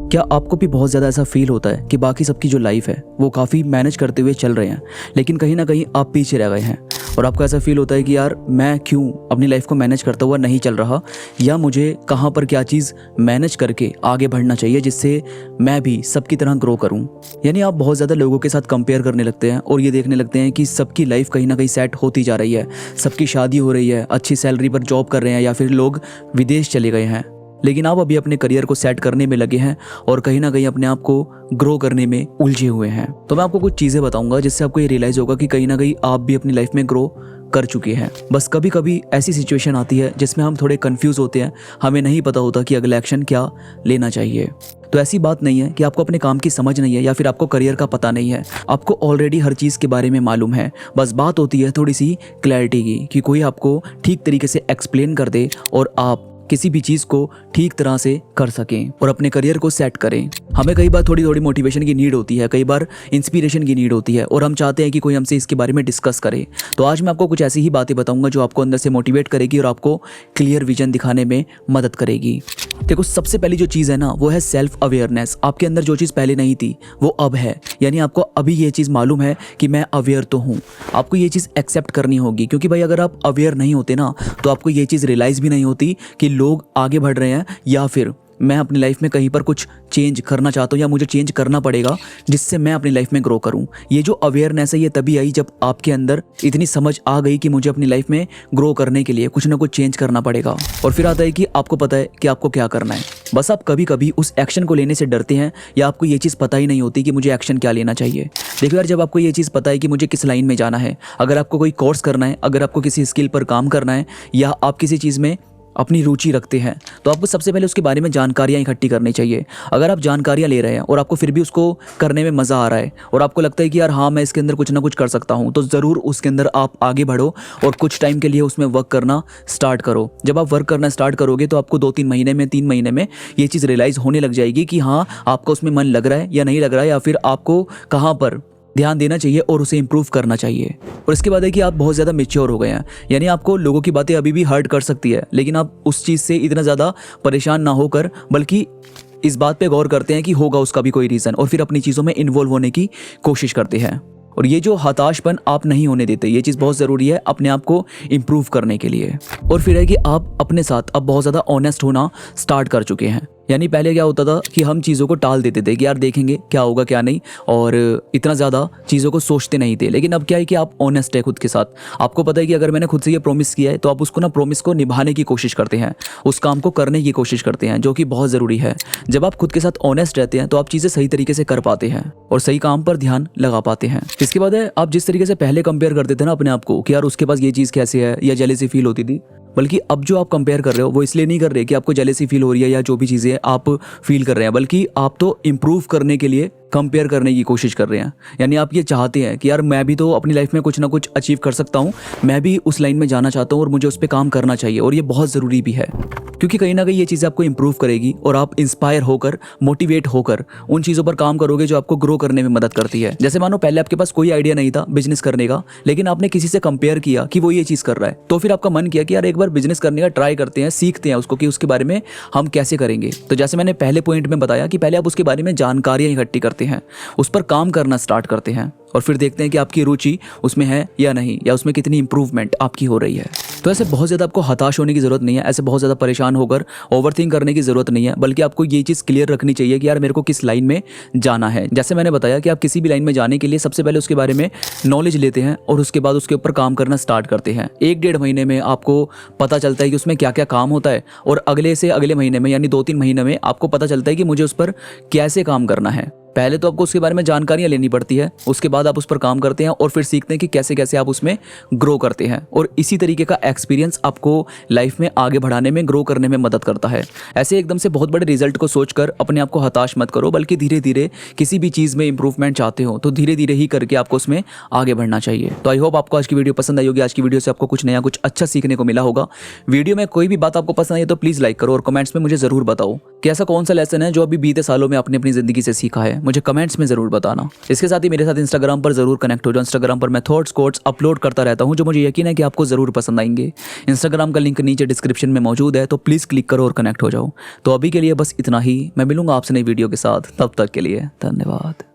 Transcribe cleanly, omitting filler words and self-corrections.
क्या आपको भी बहुत ज़्यादा ऐसा फील होता है कि बाकी सबकी जो लाइफ है वो काफ़ी मैनेज करते हुए चल रहे हैं, लेकिन कहीं ना कहीं आप पीछे रह गए हैं और आपको ऐसा फील होता है कि यार मैं क्यों अपनी लाइफ को मैनेज करता हुआ नहीं चल रहा, या मुझे कहाँ पर क्या चीज़ मैनेज करके आगे बढ़ना चाहिए जिससे मैं भी सबकी तरह ग्रो करूँ। यानी आप बहुत ज़्यादा लोगों के साथ कंपेयर करने लगते हैं और ये देखने लगते हैं कि सबकी लाइफ कहीं ना कहीं सेट होती जा रही है, सबकी शादी हो रही है, अच्छी सैलरी पर जॉब कर रहे हैं या फिर लोग विदेश चले गए हैं, लेकिन आप अभी अपने करियर को सेट करने में लगे हैं और कहीं ना कहीं अपने आप को ग्रो करने में उलझे हुए हैं। तो मैं आपको कुछ चीज़ें बताऊंगा जिससे आपको ये रियलाइज़ होगा कि कहीं ना कहीं आप भी अपनी लाइफ में ग्रो कर चुके हैं। बस कभी कभी ऐसी सिचुएशन आती है जिसमें हम थोड़े कंफ्यूज होते हैं, हमें नहीं पता होता कि अगला एक्शन क्या लेना चाहिए। तो ऐसी बात नहीं है कि आपको अपने काम की समझ नहीं है या फिर आपको करियर का पता नहीं है, आपको ऑलरेडी हर चीज़ के बारे में मालूम है। बस बात होती है थोड़ी सी क्लैरिटी की, कि कोई आपको ठीक तरीके से एक्सप्लेन कर दे और आप किसी भी चीज़ को ठीक तरह से कर सकें और अपने करियर को सेट करें। हमें कई बार थोड़ी थोड़ी मोटिवेशन की नीड होती है, कई बार इंस्पिरेशन की नीड होती है और हम चाहते हैं कि कोई हमसे इसके बारे में डिस्कस करे। तो आज मैं आपको कुछ ऐसी ही बातें बताऊंगा जो आपको अंदर से मोटिवेट करेगी और आपको क्लियर विजन दिखाने में मदद करेगी। देखो, सबसे पहली जो चीज़ है ना वो है सेल्फ अवेयरनेस। आपके अंदर जो चीज़ पहले नहीं थी वो अब है, यानी आपको अभी ये चीज़ मालूम है कि मैं अवेयर तो हूँ। आपको ये चीज़ एक्सेप्ट करनी होगी, क्योंकि भाई अगर आप अवेयर नहीं होते ना तो आपको ये चीज़ रियलाइज़ भी नहीं होती कि लोग आगे बढ़ रहे हैं या फिर मैं अपनी लाइफ में कहीं पर कुछ चेंज करना चाहता हूँ या मुझे चेंज करना पड़ेगा जिससे मैं अपनी लाइफ में ग्रो करूँ। ये जो अवेयरनेस है ये तभी आई जब आपके अंदर इतनी समझ आ गई कि मुझे अपनी लाइफ में ग्रो करने के लिए कुछ ना कुछ चेंज करना पड़ेगा। और फिर आता है कि आपको पता है कि आपको क्या करना है, बस आप कभी कभी उस एक्शन को लेने से डरते हैं या आपको ये चीज़ पता ही नहीं होती कि मुझे एक्शन क्या लेना चाहिए। देखो यार, जब आपको ये चीज़ पता है कि मुझे किस लाइन में जाना है, अगर आपको कोई कोर्स करना है, अगर आपको किसी स्किल पर काम करना है या आप किसी चीज़ में अपनी रुचि रखते हैं, तो आपको सबसे पहले उसके बारे में जानकारियाँ इकट्ठी करनी चाहिए। अगर आप जानकारियाँ ले रहे हैं और आपको फिर भी उसको करने में मज़ा आ रहा है और आपको लगता है कि यार हाँ मैं इसके अंदर कुछ ना कुछ कर सकता हूँ, तो ज़रूर उसके अंदर आप आगे बढ़ो और कुछ टाइम के लिए उसमें वर्क करना स्टार्ट करो। जब आप वर्क करना स्टार्ट करोगे तो आपको 2-3 महीने में, 3 महीने में ये चीज़ रियलाइज़ होने लग जाएगी कि हाँ आपका उसमें मन लग रहा है या नहीं लग रहा है, या फिर आपको कहाँ पर ध्यान देना चाहिए और उसे इम्प्रूव करना चाहिए। और इसके बाद है कि आप बहुत ज़्यादा मैच्योर हो गए हैं, यानी आपको लोगों की बातें अभी भी हर्ट कर सकती है, लेकिन आप उस चीज़ से इतना ज़्यादा परेशान ना होकर बल्कि इस बात पे गौर करते हैं कि होगा उसका भी कोई रीज़न, और फिर अपनी चीज़ों में इन्वॉल्व होने की कोशिश करते हैं। और ये जो हताशपन आप नहीं होने देते, ये चीज़ बहुत ज़रूरी है अपने आप को इम्प्रूव करने के लिए। और फिर है कि आप अपने साथ अब बहुत ज़्यादा ऑनेस्ट होना स्टार्ट कर चुके हैं। यानी पहले क्या होता था कि हम चीज़ों को टाल देते थे कि यार देखेंगे क्या होगा क्या नहीं, और इतना ज़्यादा चीज़ों को सोचते नहीं थे। लेकिन अब क्या है कि आप ऑनेस्ट है खुद के साथ, आपको पता है कि अगर मैंने खुद से ये प्रॉमिस किया है तो आप उसको ना प्रॉमिस को निभाने की कोशिश करते हैं, उस काम को करने की कोशिश करते हैं, जो कि बहुत ज़रूरी है। जब आप खुद के साथ ऑनेस्ट रहते हैं तो आप चीज़ें सही तरीके से कर पाते हैं और सही काम पर ध्यान लगा पाते हैं। इसके बाद है, आप जिस तरीके से पहले कंपेयर करते थे ना अपने आप को कि यार उसके पास ये चीज़ कैसे है या जेलसी फील होती थी, बल्कि अब जो आप कंपेयर कर रहे हो वो इसलिए नहीं कर रहे कि आपको जेलसी फील हो रही है या जो भी चीज़ें आप फील कर रहे हैं, बल्कि आप तो इम्प्रूव करने के लिए कंपेयर करने की कोशिश कर रहे हैं। यानी आप ये चाहते हैं कि यार मैं भी तो अपनी लाइफ में कुछ ना कुछ अचीव कर सकता हूँ, मैं भी उस लाइन में जाना चाहता हूँ और मुझे उस पर काम करना चाहिए। और ये बहुत ज़रूरी भी है, क्योंकि कहीं ना कहीं ये चीज़ आपको इंप्रूव करेगी और आप इंस्पायर होकर, मोटिवेट होकर उन चीज़ों पर काम करोगे जो आपको ग्रो करने में मदद करती है। जैसे मानो पहले आपके पास कोई आइडिया नहीं था बिजनेस करने का, लेकिन आपने किसी से कंपेयर किया कि वो ये चीज़ कर रहा है, तो फिर आपका मन किया कि यार एक बार बिजनेस करने का ट्राई करते हैं, सीखते हैं उसको कि उसके बारे में हम कैसे करेंगे। तो जैसे मैंने पहले पॉइंट में बताया कि पहले आप उसके बारे में जानकारियाँ इकट्ठी करते हैं, उस पर काम करना स्टार्ट करते हैं और फिर देखते हैं कि आपकी रुचि उसमें है या नहीं, या उसमें कितनी इंप्रूवमेंट आपकी हो रही है। तो ऐसे बहुत ज़्यादा आपको हताश होने की ज़रूरत नहीं है, ऐसे बहुत ज़्यादा परेशान होकर ओवरथिंक करने की ज़रूरत नहीं है, बल्कि आपको ये चीज़ क्लियर रखनी चाहिए कि यार मेरे को किस लाइन में जाना है। जैसे मैंने बताया कि आप किसी भी लाइन में जाने के लिए सबसे पहले उसके बारे में नॉलेज लेते हैं और उसके बाद उसके ऊपर काम करना स्टार्ट करते हैं। 1-1.5 महीने में आपको पता चलता है कि उसमें क्या क्या काम होता है, और अगले से अगले महीने में यानी 2-3 महीने में आपको पता चलता है कि मुझे उस पर कैसे काम करना है। पहले तो आपको उसके बारे में जानकारियाँ लेनी पड़ती है, उसके बाद आप उस पर काम करते हैं और फिर सीखते हैं कि कैसे कैसे आप उसमें ग्रो करते हैं। और इसी तरीके का एक्सपीरियंस आपको लाइफ में आगे बढ़ाने में, ग्रो करने में मदद करता है। ऐसे एकदम से बहुत बड़े रिजल्ट को सोचकर अपने आप को हताश मत करो, बल्कि धीरे धीरे किसी भी चीज़ में इंप्रूवमेंट चाहते हो तो धीरे धीरे ही करके आपको उसमें आगे बढ़ना चाहिए। तो आई होप आपको आज की वीडियो पसंद आई होगी। आज की वीडियो से आपको कुछ नया, कुछ अच्छा सीखने को मिला होगा। वीडियो में कोई भी बात आपको पसंद आई तो प्लीज़ लाइक करो और कमेंट्स में मुझे ज़रूर बताओ कि ऐसा कौन सा लेसन है जो अभी बीते सालों में आपने अपनी ज़िंदगी से सीखा है। मुझे कमेंट्स में ज़रूर बताना। इसके साथ ही मेरे साथ इंस्टाग्राम इंस्टाग्राम पर ज़रूर कनेक्ट हो जाओ। इंस्टाग्राम पर मैं थॉट्स कोट्स अपलोड करता रहता हूँ जो मुझे यकीन है कि आपको ज़रूर पसंद आएंगे। इंस्टाग्राम का लिंक नीचे डिस्क्रिप्शन में मौजूद है, तो प्लीज़ क्लिक करो और कनेक्ट हो जाओ। तो अभी के लिए बस इतना ही, मैं मिलूंगा आपसे नई वीडियो के साथ, तब तक के लिए धन्यवाद।